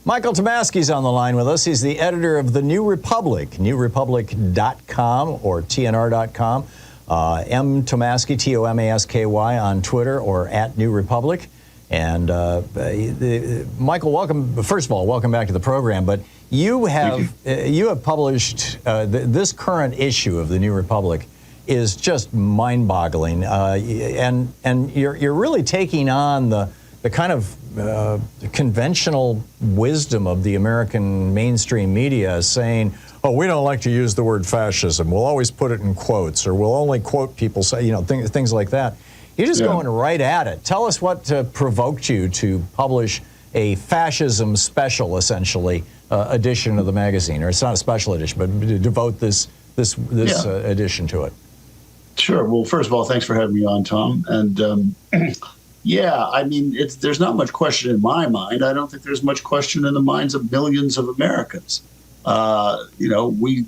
Michael Tomasky's on the line with us. He's the editor of The New Republic, newrepublic.com or TNR.com. M. Tomasky, Tomasky on Twitter or at New Republic. And Michael, welcome. First of all, welcome back to the program. But you have published this current issue of The New Republic is just mind-boggling, and you're really taking on the kind of conventional wisdom of the American mainstream media, saying, "Oh, we don't like to use the word fascism. We'll always put it in quotes, or we'll only quote people say, things like that." You're just going right at it. Tell us what provoked you to publish a fascism special, essentially, edition of the magazine, or it's not a special edition, but to devote this edition to it. Sure. Well, first of all, thanks for having me on, Tom. And I mean, there's not much question in my mind. I don't think there's much question in the minds of millions of Americans. We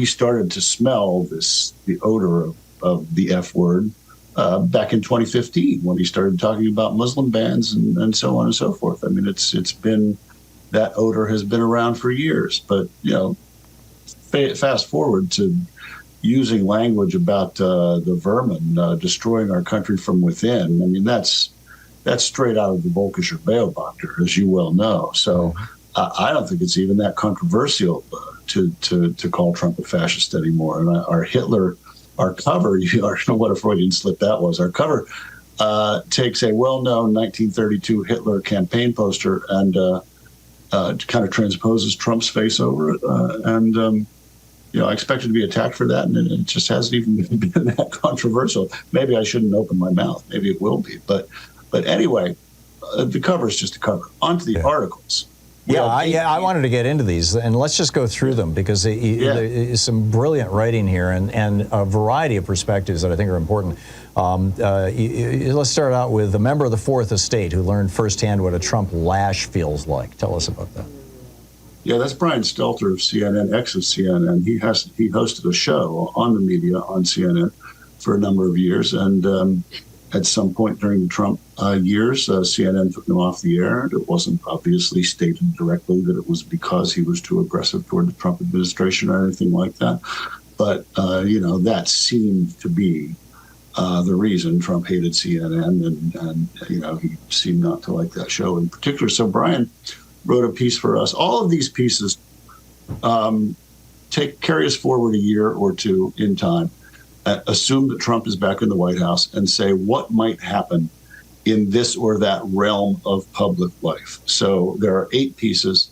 started to smell the odor of the F word back in 2015 when he started talking about Muslim bans and so on and so forth. I mean, it's been, that odor has been around for years. But fast forward to using language about the vermin destroying our country from within. I mean, that's straight out of the Volkischer Beobachter, as you well know. So I don't think it's even that controversial to call Trump a fascist anymore. And our cover, I don't know what a Freudian slip that was. Our cover takes a well-known 1932 Hitler campaign poster and kind of transposes Trump's face over it. I expected to be attacked for that, and it just hasn't even been that controversial. Maybe I shouldn't open my mouth. Maybe it will be. But anyway, the cover is just a cover. On to the articles. I wanted to get into these, and let's just go through them, because there is some brilliant writing here and a variety of perspectives that I think are important. Let's start out with a member of the Fourth Estate who learned firsthand what a Trump lash feels like. Tell us about that. Yeah, that's Brian Stelter of CNN, ex of CNN. He hosted a show on the media on CNN for a number of years, and at some point during the Trump years, CNN took him off the air. It wasn't obviously stated directly that it was because he was too aggressive toward the Trump administration or anything like that. But, that seemed to be the reason Trump hated CNN, and he seemed not to like that show in particular. So Brian wrote a piece for us. All of these pieces carry us forward a year or two in time, assume that Trump is back in the White House, and say what might happen in this or that realm of public life. So there are 8 pieces.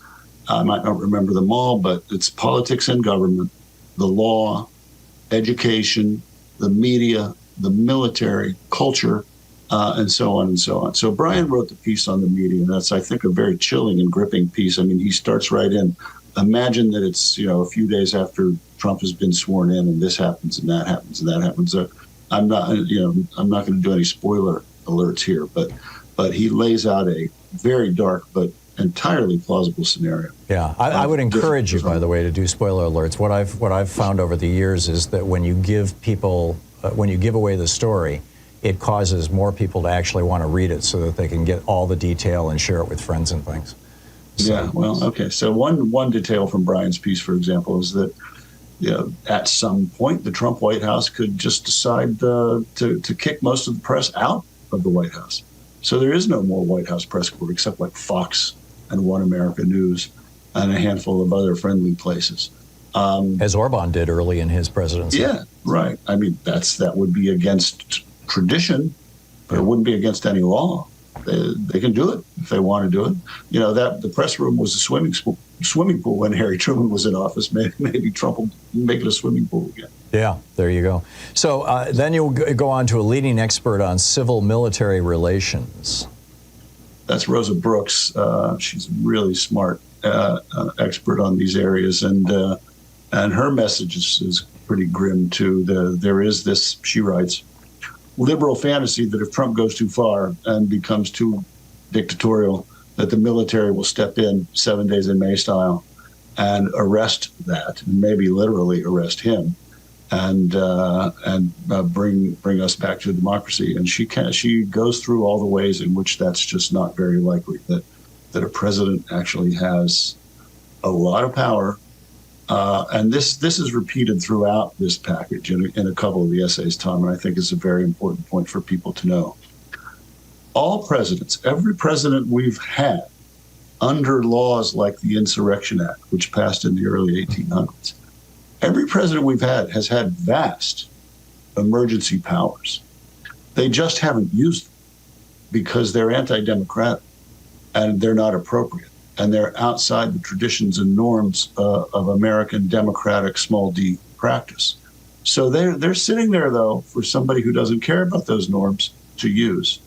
I might not remember them all, but it's politics and government, the law, education, the media, the military, culture, and so on and so on. So Brian wrote the piece on the media, and that's, I think, a very chilling and gripping piece. I mean, he starts right in. Imagine that it's, a few days after Trump has been sworn in, and this happens, and that happens, and that happens. I'm not going to do any spoiler alerts here, but he lays out a very dark but entirely plausible scenario. Yeah, I would encourage you, by the way, to do spoiler alerts. What I've found over the years is that when you give people, when you give away the story, it causes more people to actually want to read it so that they can get all the detail and share it with friends and things. So, yeah, well, okay. So one detail from Brian's piece, for example, is that at some point the Trump White House could just decide to kick most of the press out of the White House. So there is no more White House press corps except like Fox and One America News and a handful of other friendly places. As Orban did early in his presidency. Yeah, right. I mean, that would be against tradition, but it wouldn't be against any law. They can do it if they want to do it. That the press room was a swimming pool when Harry Truman was in office. Maybe Trump will make it a swimming pool again. Yeah, there you go. So then you'll go on to a leading expert on civil-military relations. That's Rosa Brooks. She's really smart expert on these areas, and her message is pretty grim too. There is this, she writes, liberal fantasy that if Trump goes too far and becomes too dictatorial, that the military will step in 7 days in May style and arrest that, and maybe literally arrest him, and bring us back to democracy. And she goes through all the ways in which that's just not very likely. That that a president actually has a lot of power. And this is repeated throughout this package in a couple of the essays, Tom, and I think is a very important point for people to know. All presidents, every president we've had under laws like the Insurrection Act, which passed in the early 1800s, every president we've had has had vast emergency powers. They just haven't used them because they're anti-democratic and they're not appropriate. And they're outside the traditions and norms of American democratic small d practice. So they're sitting there, though, for somebody who doesn't care about those norms to use.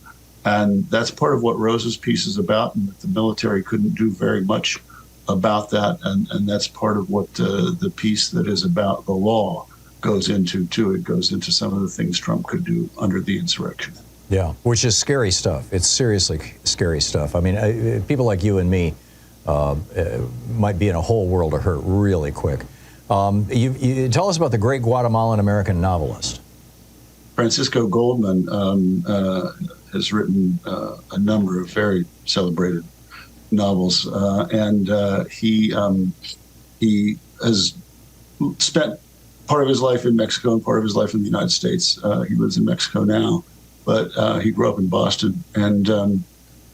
And that's part of what Rose's piece is about, and that the military couldn't do very much about that. And that's part of what the piece that is about the law goes into, too. It goes into some of the things Trump could do under the insurrection. Yeah, which is scary stuff. It's seriously scary stuff. I mean, people like you and me might be in a whole world of hurt really quick. You tell us about the great Guatemalan-American novelist. Francisco Goldman has written a number of very celebrated novels, and he has spent part of his life in Mexico and part of his life in the United States. He lives in Mexico now, but he grew up in Boston, and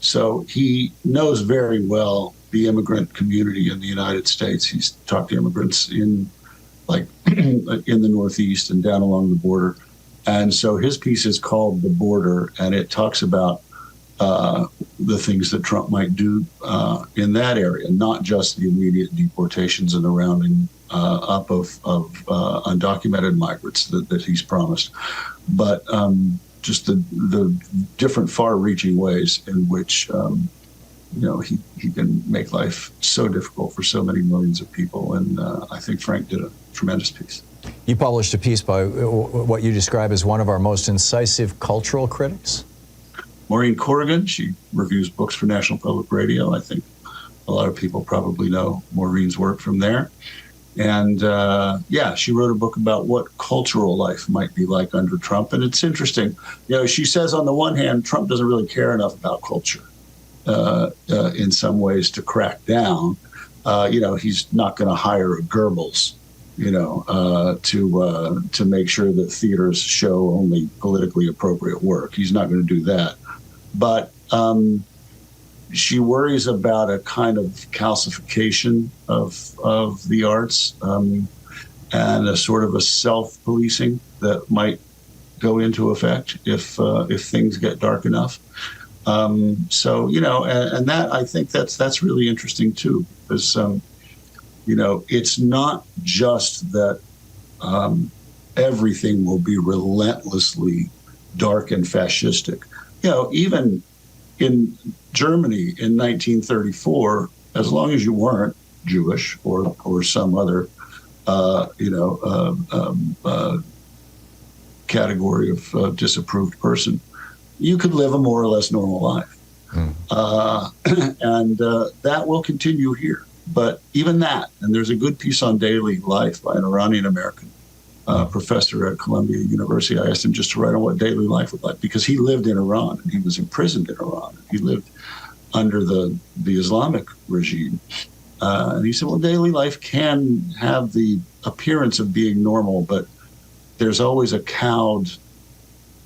so he knows very well the immigrant community in the United States. He's talked to immigrants in the Northeast and down along the border. And so his piece is called The Border, and it talks about the things that Trump might do in that area, not just the immediate deportations and the rounding up of undocumented migrants that he's promised, but just the different far-reaching ways in which he can make life so difficult for so many millions of people. And I think Frank did a tremendous piece. You published a piece by what you describe as one of our most incisive cultural critics? Maureen Corrigan. She reviews books for National Public Radio. I think a lot of people probably know Maureen's work from there. And she wrote a book about what cultural life might be like under Trump. And it's interesting. She says on the one hand, Trump doesn't really care enough about culture in some ways to crack down. He's not going to hire a Goebbels, to make sure that theaters show only politically appropriate work. He's not going to do that. But she worries about a kind of calcification of the arts and a sort of a self-policing that might go into effect if things get dark enough. And that, I think that's really interesting too, because it's not just that everything will be relentlessly dark and fascistic. Even in Germany in 1934, as long as you weren't Jewish or some other category of disapproved person, you could live a more or less normal life. And that will continue here. But even that, and there's a good piece on daily life by an Iranian-American professor at Columbia University. I asked him just to write on what daily life was like, because he lived in Iran and he was imprisoned in Iran. He lived under the Islamic regime. And he said, well, daily life can have the appearance of being normal, but there's always a cowed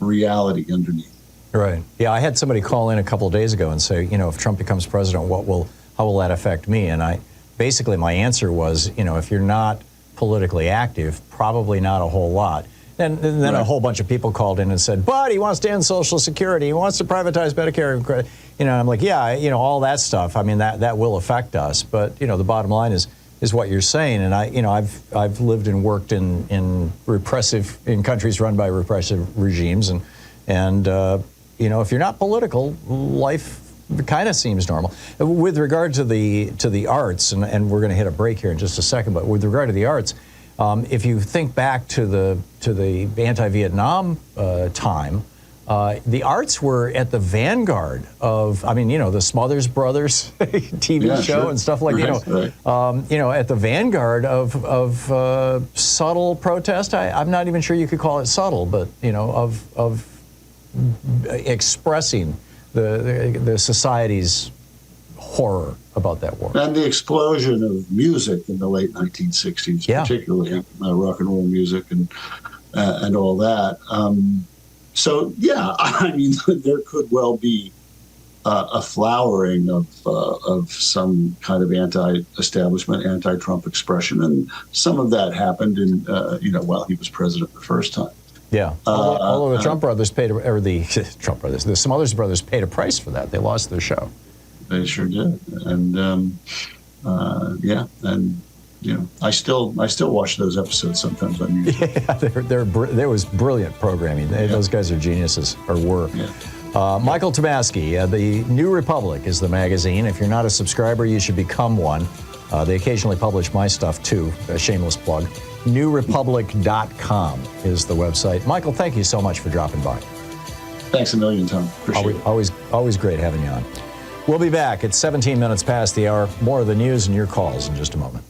reality underneath. Right. Yeah, I had somebody call in a couple of days ago and say, if Trump becomes president, how will that affect me? And basically my answer was, if you're not politically active, probably not a whole lot. And then right. A whole bunch of people called in and said, but he wants to end Social Security, he wants to privatize Medicare. And I'm like, yeah, all that stuff. I mean, that will affect us. But the bottom line is what you're saying. And I've lived and worked in countries run by repressive regimes, and if you're not political, life kind of seems normal. With regard to the arts, and we're going to hit a break here in just a second, but with regard to the arts, if you think back to the anti-Vietnam time, the arts were at the vanguard of, the Smothers Brothers TV show sure. And stuff like right. At the vanguard of subtle protest. I'm not even sure you could call it subtle, but of expressing the society's horror about that war. And the explosion of music in the late 1960s, particularly rock and roll music and all that. So, yeah, I mean, there could well be a flowering of some kind of anti-establishment, anti-Trump expression, and some of that happened in while he was president the first time. Yeah, although the Trump brothers paid, or the Trump brothers, the Smothers brothers paid a price for that. They lost their show. They sure did, and I still watch those episodes sometimes on YouTube. Yeah, there was brilliant programming. Those guys are geniuses, or were. Yeah. Michael Tomasky, the New Republic is the magazine. If you're not a subscriber, you should become one. They occasionally publish my stuff too. A shameless plug. NewRepublic.com is the website. Michael, thank you so much for dropping by. Thanks a million, Tom. Appreciate it. Always great having you on. We'll be back at 17 minutes past the hour. More of the news and your calls in just a moment.